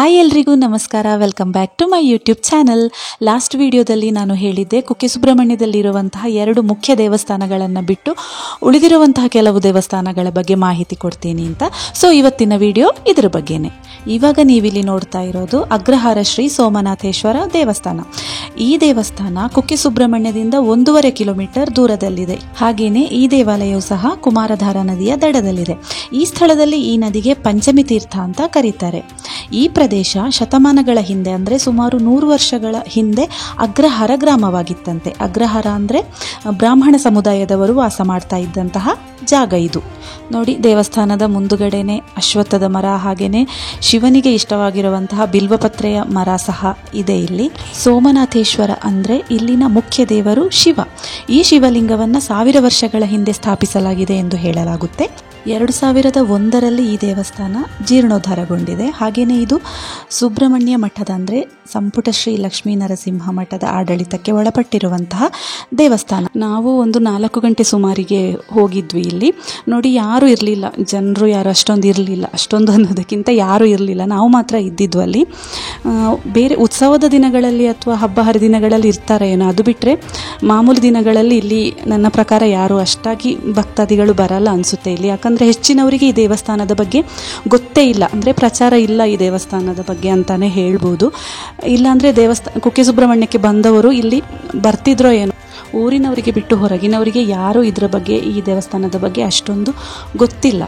Hi ಎಲ್ರಿಗೂ ನಮಸ್ಕಾರ, welcome back to my YouTube channel. Last ವಿಡಿಯೋದಲ್ಲಿ ನಾನು ಹೇಳಿದ್ದೆ ಕುಕ್ಕೆ ಸುಬ್ರಹ್ಮಣ್ಯದಲ್ಲಿರುವಂತಹ 2 ಮುಖ್ಯ ದೇವಸ್ಥಾನಗಳನ್ನು ಬಿಟ್ಟು ಉಳಿದಿರುವಂತಹ ಕೆಲವು ದೇವಸ್ಥಾನಗಳ ಬಗ್ಗೆ ಮಾಹಿತಿ ಕೊಡ್ತೀನಿ ಅಂತ. ಸೊ ಇವತ್ತಿನ ವಿಡಿಯೋ ಇದರ ಬಗ್ಗೆನೇ. ಇವಾಗ ನೀವಿಲ್ಲಿ ನೋಡ್ತಾ ಇರೋದು ಅಗ್ರಹಾರ ಶ್ರೀ ಸೋಮನಾಥೇಶ್ವರ ದೇವಸ್ಥಾನ. ಈ ದೇವಸ್ಥಾನ ಕುಕ್ಕೆ ಸುಬ್ರಹ್ಮಣ್ಯದಿಂದ 1.5 ಕಿಲೋಮೀಟರ್ ದೂರದಲ್ಲಿದೆ. ಹಾಗೇನೆ ಈ ದೇವಾಲಯವು ಸಹ ಕುಮಾರಧಾರಾ ನದಿಯ ದಡದಲ್ಲಿದೆ. ಈ ಸ್ಥಳದಲ್ಲಿ ಈ ನದಿಗೆ ಪಂಚಮಿ ತೀರ್ಥ ಅಂತ ಕರೀತಾರೆ. ಈ ಪ್ರದೇಶ ಶತಮಾನಗಳ ಹಿಂದೆ ಅಂದರೆ ಸುಮಾರು 100 ವರ್ಷಗಳ ಹಿಂದೆ ಅಗ್ರಹಾರ ಗ್ರಾಮವಾಗಿತ್ತಂತೆ. ಅಗ್ರಹಾರ ಅಂದರೆ ಬ್ರಾಹ್ಮಣ ಸಮುದಾಯದವರು ವಾಸ ಮಾಡ್ತಾ ಇದ್ದಂತಹ ಜಾಗ ಇದು. ನೋಡಿ, ದೇವಸ್ಥಾನದ ಮುಂದುಗಡೆನೆ ಅಶ್ವತ್ಥದ ಮರ, ಹಾಗೇನೆ ಶಿವನಿಗೆ ಇಷ್ಟವಾಗಿರುವಂತಹ ಬಿಲ್ವಪತ್ರೆಯ ಮರ ಸಹ ಇದೆ ಇಲ್ಲಿ. ಸೋಮನಾಥೇಶ್ವರ ಅಂದರೆ ಇಲ್ಲಿನ ಮುಖ್ಯ ದೇವರು ಶಿವ. ಈ ಶಿವಲಿಂಗವನ್ನು 1000 ವರ್ಷಗಳ ಹಿಂದೆ ಸ್ಥಾಪಿಸಲಾಗಿದೆ ಎಂದು ಹೇಳಲಾಗುತ್ತೆ. 2001ರಲ್ಲಿ ಈ ದೇವಸ್ಥಾನ ಜೀರ್ಣೋದ್ಧಾರಗೊಂಡಿದೆ. ಹಾಗೆಯೇ ಇದು ಸುಬ್ರಹ್ಮಣ್ಯ ಮಠದ ಅಂದರೆ ಸಂಪುಟ ಶ್ರೀ ಲಕ್ಷ್ಮೀ ನರಸಿಂಹ ಮಠದ ಆಡಳಿತಕ್ಕೆ ಒಳಪಟ್ಟಿರುವಂತಹ ದೇವಸ್ಥಾನ. ನಾವು ಒಂದು 4 ಗಂಟೆ ಸುಮಾರಿಗೆ ಹೋಗಿದ್ವಿ. ಇಲ್ಲಿ ನೋಡಿ, ಯಾರೂ ಇರಲಿಲ್ಲ, ಜನರು ಯಾರು ಅಷ್ಟೊಂದು ಇರಲಿಲ್ಲ. ಅಷ್ಟೊಂದು ಅನ್ನೋದಕ್ಕಿಂತ ಯಾರೂ ಇರಲಿಲ್ಲ, ನಾವು ಮಾತ್ರ ಇದ್ದಿದ್ವು ಅಲ್ಲಿ. ಬೇರೆ ಉತ್ಸವದ ದಿನಗಳಲ್ಲಿ ಅಥವಾ ಹಬ್ಬ ಹರಿದಿನಗಳಲ್ಲಿ ಇರ್ತಾರೆ ಏನೋ, ಅದು ಬಿಟ್ಟರೆ ಮಾಮೂಲಿ ದಿನಗಳಲ್ಲಿ ಇಲ್ಲಿ ನನ್ನ ಪ್ರಕಾರ ಯಾರು ಅಷ್ಟಾಗಿ ಭಕ್ತಾದಿಗಳು ಬರಲ್ಲ ಅನಿಸುತ್ತೆ ಇಲ್ಲಿ. ಯಾಕಂದರೆ ಹೆಚ್ಚಿನವರಿಗೆ ಈ ದೇವಸ್ಥಾನದ ಬಗ್ಗೆ ಗೊತ್ತೇ ಇಲ್ಲ, ಅಂದರೆ ಪ್ರಚಾರ ಇಲ್ಲ ಈ ದೇವಸ್ಥಾನದ ಬಗ್ಗೆ ಅಂತಲೇ ಹೇಳ್ಬೋದು. ಇಲ್ಲಾಂದರೆ ಕುಕ್ಕೆ ಸುಬ್ರಹ್ಮಣ್ಯಕ್ಕೆ ಬಂದವರು ಇಲ್ಲಿ ಬರ್ತಿದ್ರೋ ಏನೋ, ಊರಿನವರಿಗೆ ಬಿಟ್ಟು ಹೊರಗಿನವರಿಗೆ ಯಾರೂ ಇದರ ಬಗ್ಗೆ, ಈ ದೇವಸ್ಥಾನದ ಬಗ್ಗೆ ಅಷ್ಟೊಂದು ಗೊತ್ತಿಲ್ಲ.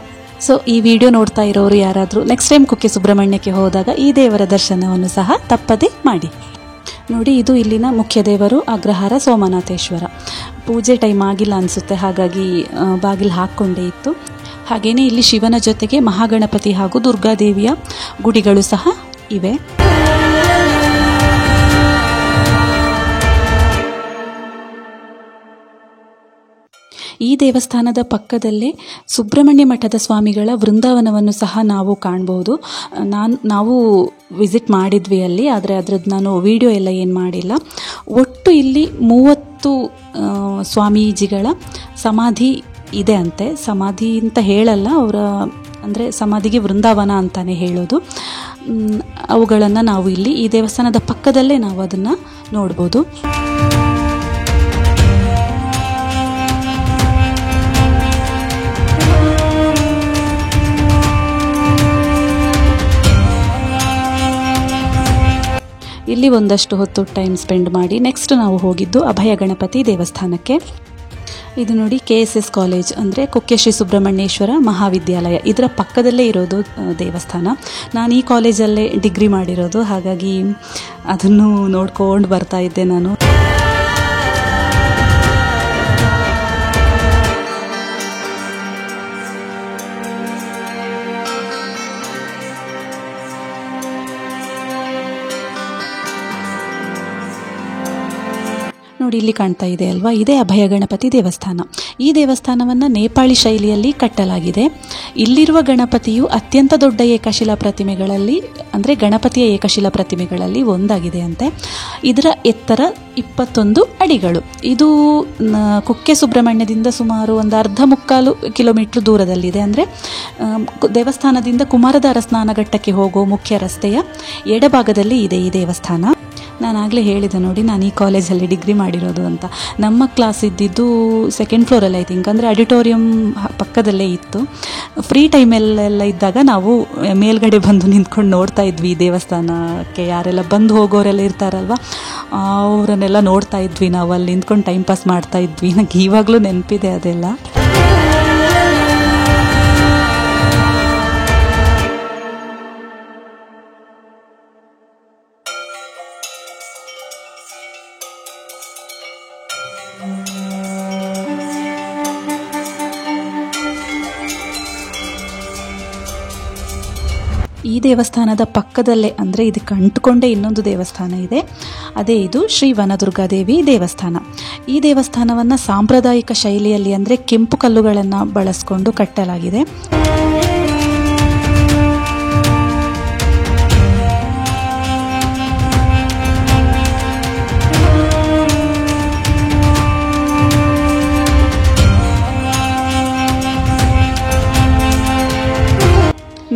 ಸೊ ಈ ವಿಡಿಯೋ ನೋಡ್ತಾ ಇರೋರು ಯಾರಾದರೂ ನೆಕ್ಸ್ಟ್ ಟೈಮ್ ಕುಕ್ಕೆ ಸುಬ್ರಹ್ಮಣ್ಯಕ್ಕೆ ಹೋದಾಗ ಈ ದೇವರ ದರ್ಶನವನ್ನು ಸಹ ತಪ್ಪದೇ ಮಾಡಿ. ನೋಡಿ, ಇದು ಇಲ್ಲಿನ ಮುಖ್ಯ ದೇವರು ಅಗ್ರಹಾರ ಸೋಮನಾಥೇಶ್ವರ. ಪೂಜೆ ಟೈಮ್ ಆಗಿಲ್ಲ ಅನಿಸುತ್ತೆ, ಹಾಗಾಗಿ ಬಾಗಿಲು ಹಾಕ್ಕೊಂಡೇ ಇತ್ತು. ಹಾಗೆಯೇ ಇಲ್ಲಿ ಶಿವನ ಜೊತೆಗೆ ಮಹಾಗಣಪತಿ ಹಾಗೂ ದುರ್ಗಾದೇವಿಯ ಗುಡಿಗಳು ಸಹ ಇವೆ. ಈ ದೇವಸ್ಥಾನದ ಪಕ್ಕದಲ್ಲೇ ಸುಬ್ರಹ್ಮಣ್ಯ ಮಠದ ಸ್ವಾಮಿಗಳ ವೃಂದಾವನವನ್ನು ಸಹ ನಾವು ಕಾಣಬಹುದು. ನಾವು ವಿಸಿಟ್ ಮಾಡಿದ್ವಿ ಅಲ್ಲಿ, ಆದರೆ ಅದರದ್ದು ನಾನು ವಿಡಿಯೋ ಎಲ್ಲ ಏನು ಮಾಡಿಲ್ಲ. ಒಟ್ಟು ಇಲ್ಲಿ 30 ಸ್ವಾಮೀಜಿಗಳ ಸಮಾಧಿ ಇದೆ ಅಂತೆ. ಸಮಾಧಿ ಅಂತ ಹೇಳಲ್ಲ, ಅವರ ಅಂದರೆ ಸಮಾಧಿಗೆ ವೃಂದಾವನ ಅಂತಲೇ ಹೇಳೋದು. ಅವುಗಳನ್ನು ನಾವು ಇಲ್ಲಿ ಈ ದೇವಸ್ಥಾನದ ಪಕ್ಕದಲ್ಲೇ ನಾವು ಅದನ್ನು ನೋಡ್ಬೋದು. ಇಲ್ಲಿ ಒಂದಷ್ಟು ಹೊತ್ತು ಟೈಮ್ ಸ್ಪೆಂಡ್ ಮಾಡಿ ನೆಕ್ಸ್ಟ್ ನಾವು ಹೋಗಿದ್ದು ಅಭಯ ಗಣಪತಿ ದೇವಸ್ಥಾನಕ್ಕೆ. ಇದು ನೋಡಿ, KSS ಕಾಲೇಜ್ ಅಂದರೆ ಕುಕ್ಕೆ ಶ್ರೀ ಸುಬ್ರಹ್ಮಣ್ಯೇಶ್ವರ ಮಹಾವಿದ್ಯಾಲಯ, ಇದರ ಪಕ್ಕದಲ್ಲೇ ಇರೋದು ದೇವಸ್ಥಾನ. ನಾನು ಈ ಕಾಲೇಜಲ್ಲೇ ಡಿಗ್ರಿ ಮಾಡಿರೋದು, ಹಾಗಾಗಿ ಅದನ್ನು ನೋಡ್ಕೊಂಡು ಬರ್ತಾ ಇದ್ದೆ ನಾನು. ನೋಡಿ, ಇಲ್ಲಿ ಕಾಣ್ತಾ ಇದೆ ಅಲ್ವಾ, ಇದೇ ಅಭಯ ಗಣಪತಿ ದೇವಸ್ಥಾನ. ಈ ದೇವಸ್ಥಾನವನ್ನು ನೇಪಾಳಿ ಶೈಲಿಯಲ್ಲಿ ಕಟ್ಟಲಾಗಿದೆ. ಇಲ್ಲಿರುವ ಗಣಪತಿಯು ಅತ್ಯಂತ ದೊಡ್ಡ ಏಕಶಿಲಾ ಪ್ರತಿಮೆಗಳಲ್ಲಿ, ಅಂದರೆ ಗಣಪತಿಯ ಏಕಶಿಲಾ ಪ್ರತಿಮೆಗಳಲ್ಲಿ ಒಂದಾಗಿದೆ ಅಂತೆ. ಇದರ ಎತ್ತರ 21 ಅಡಿಗಳು. ಇದು ಕುಕ್ಕೆ ಸುಬ್ರಹ್ಮಣ್ಯದಿಂದ ಸುಮಾರು ಒಂದು 1/2-3 ಕಿಲೋಮೀಟರ್ ದೂರದಲ್ಲಿದೆ. ಅಂದರೆ ದೇವಸ್ಥಾನದಿಂದ ಕುಮಾರಧಾರ ಸ್ನಾನಘಟ್ಟಕ್ಕೆ ಹೋಗೋ ಮುಖ್ಯ ರಸ್ತೆಯ ಎಡಭಾಗದಲ್ಲಿ ಇದೆ ಈ ದೇವಸ್ಥಾನ. ನಾನಾಗಲೇ ಹೇಳಿದೆ ನೋಡಿ, ನಾನು ಈ ಕಾಲೇಜಲ್ಲಿ ಡಿಗ್ರಿ ಮಾಡಿರೋದು ಅಂತ. ನಮ್ಮ ಕ್ಲಾಸ್ ಇದ್ದಿದ್ದು 2nd ಫ್ಲೋರಲ್ಲಿ ಐ ಥಿಂಕ್, ಅಂದರೆ ಆಡಿಟೋರಿಯಂ ಪಕ್ಕದಲ್ಲೇ ಇತ್ತು. ಫ್ರೀ ಟೈಮಲ್ಲೆಲ್ಲ ಇದ್ದಾಗ ನಾವು ಮೇಲ್ಗಡೆ ಬಂದು ನಿಂತ್ಕೊಂಡು ನೋಡ್ತಾ ಇದ್ವಿ ಈ ದೇವಸ್ಥಾನಕ್ಕೆ. ಯಾರೆಲ್ಲ ಬಂದು ಹೋಗೋರೆಲ್ಲ ಇರ್ತಾರಲ್ವ, ಅವರನ್ನೆಲ್ಲ ನೋಡ್ತಾ ಇದ್ವಿ ನಾವು. ಅಲ್ಲಿ ನಿಂತ್ಕೊಂಡು ಟೈಮ್ ಪಾಸ್ ಮಾಡ್ತಾ ಇದ್ವಿ. ನನಗೆ ಇವಾಗಲೂ ನೆನಪಿದೆ ಅದೆಲ್ಲ. ಈ ದೇವಸ್ಥಾನದ ಪಕ್ಕದಲ್ಲೇ, ಅಂದರೆ ಇದಕ್ಕೆ ಅಂಟುಕೊಂಡೇ ಇನ್ನೊಂದು ದೇವಸ್ಥಾನ ಇದೆ. ಅದೇ ಇದು ಶ್ರೀ ವನದುರ್ಗಾದೇವಿ ದೇವಸ್ಥಾನ. ಈ ದೇವಸ್ಥಾನವನ್ನು ಸಾಂಪ್ರದಾಯಿಕ ಶೈಲಿಯಲ್ಲಿ, ಅಂದರೆ ಕೆಂಪು ಕಲ್ಲುಗಳನ್ನು ಬಳಸಿಕೊಂಡು ಕಟ್ಟಲಾಗಿದೆ.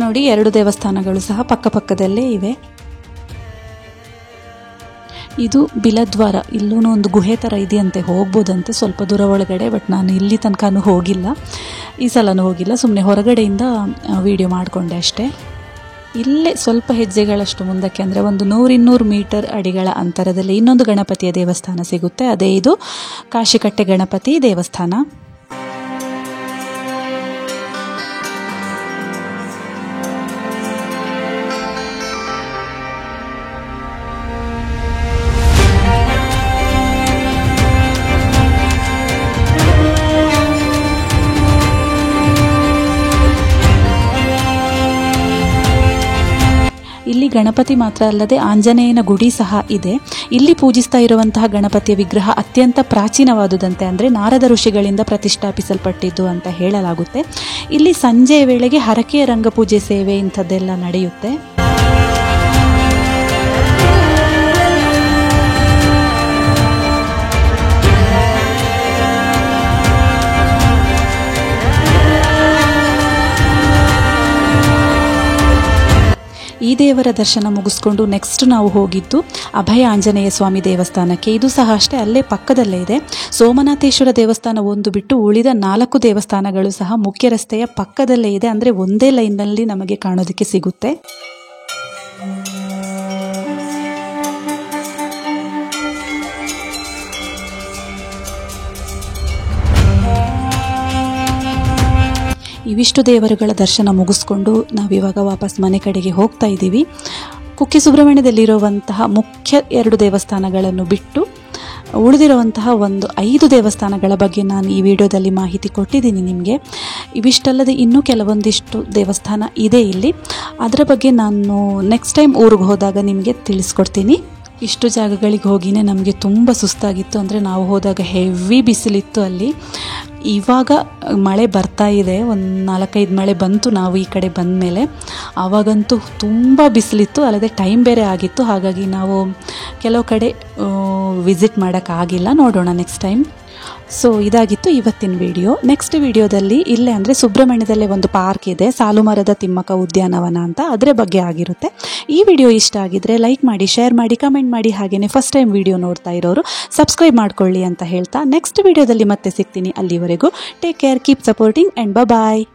ನೋಡಿ 2 ದೇವಸ್ಥಾನಗಳು ಸಹ ಪಕ್ಕಪಕ್ಕದಲ್ಲೇ ಇವೆ. ಇದು ಬಿಲದ್ವಾರ. ಇಲ್ಲೂ ಒಂದು ಗುಹೆ ಥರ ಇದೆಯಂತೆ, ಹೋಗ್ಬೋದಂತೆ ಸ್ವಲ್ಪ ದೂರ ಒಳಗಡೆ. ಬಟ್ ನಾನು ಇಲ್ಲಿ ತನಕನೂ ಹೋಗಿಲ್ಲ, ಈ ಸಲನೂ ಹೋಗಿಲ್ಲ, ಸುಮ್ಮನೆ ಹೊರಗಡೆಯಿಂದ ವಿಡಿಯೋ ಮಾಡಿಕೊಂಡೆ ಅಷ್ಟೇ. ಇಲ್ಲೇ ಸ್ವಲ್ಪ ಹೆಜ್ಜೆಗಳಷ್ಟು ಮುಂದಕ್ಕೆ ಅಂದರೆ ಒಂದು 100-200 ಮೀಟರ್ ಅಡಿಗಳ ಅಂತರದಲ್ಲಿ ಇನ್ನೊಂದು ಗಣಪತಿಯ ದೇವಸ್ಥಾನ ಸಿಗುತ್ತೆ. ಅದೇ ಇದು ಕಾಶಿಕಟ್ಟೆ ಗಣಪತಿ ದೇವಸ್ಥಾನ. ಇಲ್ಲಿ ಗಣಪತಿ ಮಾತ್ರ ಅಲ್ಲದೆ ಆಂಜನೇಯನ ಗುಡಿ ಸಹ ಇದೆ. ಇಲ್ಲಿ ಪೂಜಿಸ್ತಾ ಇರುವಂತಹ ಗಣಪತಿಯ ವಿಗ್ರಹ ಅತ್ಯಂತ ಪ್ರಾಚೀನವಾದುದಂತೆ, ಅಂದರೆ ನಾರದ ಋಷಿಗಳಿಂದ ಪ್ರತಿಷ್ಠಾಪಿಸಲ್ಪಟ್ಟಿದ್ದು ಅಂತ ಹೇಳಲಾಗುತ್ತೆ. ಇಲ್ಲಿ ಸಂಜೆಯ ವೇಳೆಗೆ ಹರಕೆಯ ರಂಗಪೂಜೆ ಸೇವೆ ಇಂಥದ್ದೆಲ್ಲ ನಡೆಯುತ್ತೆ. ಈ ದೇವರ ದರ್ಶನ ಮುಗಿಸ್ಕೊಂಡು ನೆಕ್ಸ್ಟ್ ನಾವು ಹೋಗಿದ್ದು ಅಭಯ ಆಂಜನೇಯ ಸ್ವಾಮಿ ದೇವಸ್ಥಾನಕ್ಕೆ. ಇದು ಸಹ ಅಷ್ಟೇ ಅಲ್ಲೇ ಪಕ್ಕದಲ್ಲೇ ಇದೆ. ಸೋಮನಾಥೇಶ್ವರ ದೇವಸ್ಥಾನ ಒಂದು ಬಿಟ್ಟು ಉಳಿದ 4 ದೇವಸ್ಥಾನಗಳು ಸಹ ಮುಖ್ಯ ರಸ್ತೆಯ ಪಕ್ಕದಲ್ಲೇ ಇದೆ, ಅಂದರೆ ಒಂದೇ ಲೈನ್ನಲ್ಲಿ ನಮಗೆ ಕಾಣೋದಕ್ಕೆ ಸಿಗುತ್ತೆ. ಇವಿಷ್ಟು ದೇವರುಗಳ ದರ್ಶನ ಮುಗಿಸ್ಕೊಂಡು ನಾವಿವಾಗ ವಾಪಸ್ ಮನೆ ಕಡೆಗೆ ಹೋಗ್ತಾ ಇದ್ದೀವಿ. ಕುಕ್ಕೆ ಸುಬ್ರಹ್ಮಣ್ಯದಲ್ಲಿರುವಂತಹ ಮುಖ್ಯ 2 ದೇವಸ್ಥಾನಗಳನ್ನು ಬಿಟ್ಟು ಉಳಿದಿರುವಂತಹ ಒಂದು 5 ದೇವಸ್ಥಾನಗಳ ಬಗ್ಗೆ ನಾನು ಈ ವಿಡಿಯೋದಲ್ಲಿ ಮಾಹಿತಿ ಕೊಟ್ಟಿದ್ದೀನಿ ನಿಮಗೆ. ಇವಿಷ್ಟಲ್ಲದೆ ಇನ್ನೂ ಕೆಲವೊಂದಿಷ್ಟು ದೇವಸ್ಥಾನ ಇದೆ ಇಲ್ಲಿ. ಅದರ ಬಗ್ಗೆ ನಾನು ನೆಕ್ಸ್ಟ್ ಟೈಮ್ ಊರಿಗೆ ಹೋದಾಗ ನಿಮಗೆ ತಿಳಿಸ್ಕೊಡ್ತೀನಿ. ಇಷ್ಟು ಜಾಗಗಳಿಗೆ ಹೋಗಿನೇ ನಮಗೆ ತುಂಬ ಸುಸ್ತಾಗಿತ್ತು. ಅಂದರೆ ನಾವು ಹೋದಾಗ ಹೆವಿ ಬಿಸಿಲಿತ್ತು ಅಲ್ಲಿ. ಇವಾಗ ಮಳೆ ಬರ್ತಾ ಇದೆ, ಒಂದು 4-5 ಮಳೆ ಬಂತು ನಾವು ಈ ಕಡೆ ಬಂದ ಮೇಲೆ. ಆವಾಗಂತೂ ತುಂಬ ಬಿಸಿಲಿತ್ತು, ಅಲ್ಲದೆ ಟೈಮ್ ಬೇರೆ ಆಗಿತ್ತು. ಹಾಗಾಗಿ ನಾವು ಕೆಲವು ಕಡೆ ವಿಸಿಟ್ ಮಾಡೋಕ್ಕಾಗಿಲ್ಲ. ನೋಡೋಣ ನೆಕ್ಸ್ಟ್ ಟೈಮ್. ಸೊ ಇದಾಗಿತ್ತು ಇವತ್ತಿನ ವಿಡಿಯೋ. ನೆಕ್ಸ್ಟ್ ವಿಡಿಯೋದಲ್ಲಿ ಇಲ್ಲೇ ಅಂದರೆ ಸುಬ್ರಹ್ಮಣ್ಯದಲ್ಲೇ ಒಂದು ಪಾರ್ಕ್ ಇದೆ, ಸಾಲುಮರದ ತಿಮ್ಮಕ್ಕ ಉದ್ಯಾನವನ ಅಂತ, ಅದರ ಬಗ್ಗೆ ಆಗಿರುತ್ತೆ. ಈ ವಿಡಿಯೋ ಇಷ್ಟ ಆಗಿದ್ರೆ ಲೈಕ್ ಮಾಡಿ, ಶೇರ್ ಮಾಡಿ, ಕಮೆಂಟ್ ಮಾಡಿ. ಹಾಗೆಯೇ ಫಸ್ಟ್ ಟೈಮ್ ವಿಡಿಯೋ ನೋಡ್ತಾ ಇರೋರು ಸಬ್ಸ್ಕ್ರೈಬ್ ಮಾಡ್ಕೊಳ್ಳಿ ಅಂತ ಹೇಳ್ತಾ ನೆಕ್ಸ್ಟ್ ವಿಡಿಯೋದಲ್ಲಿ ಮತ್ತೆ ಸಿಗ್ತೀನಿ. ಅಲ್ಲಿವರೆಗೂ take care, keep supporting and bye.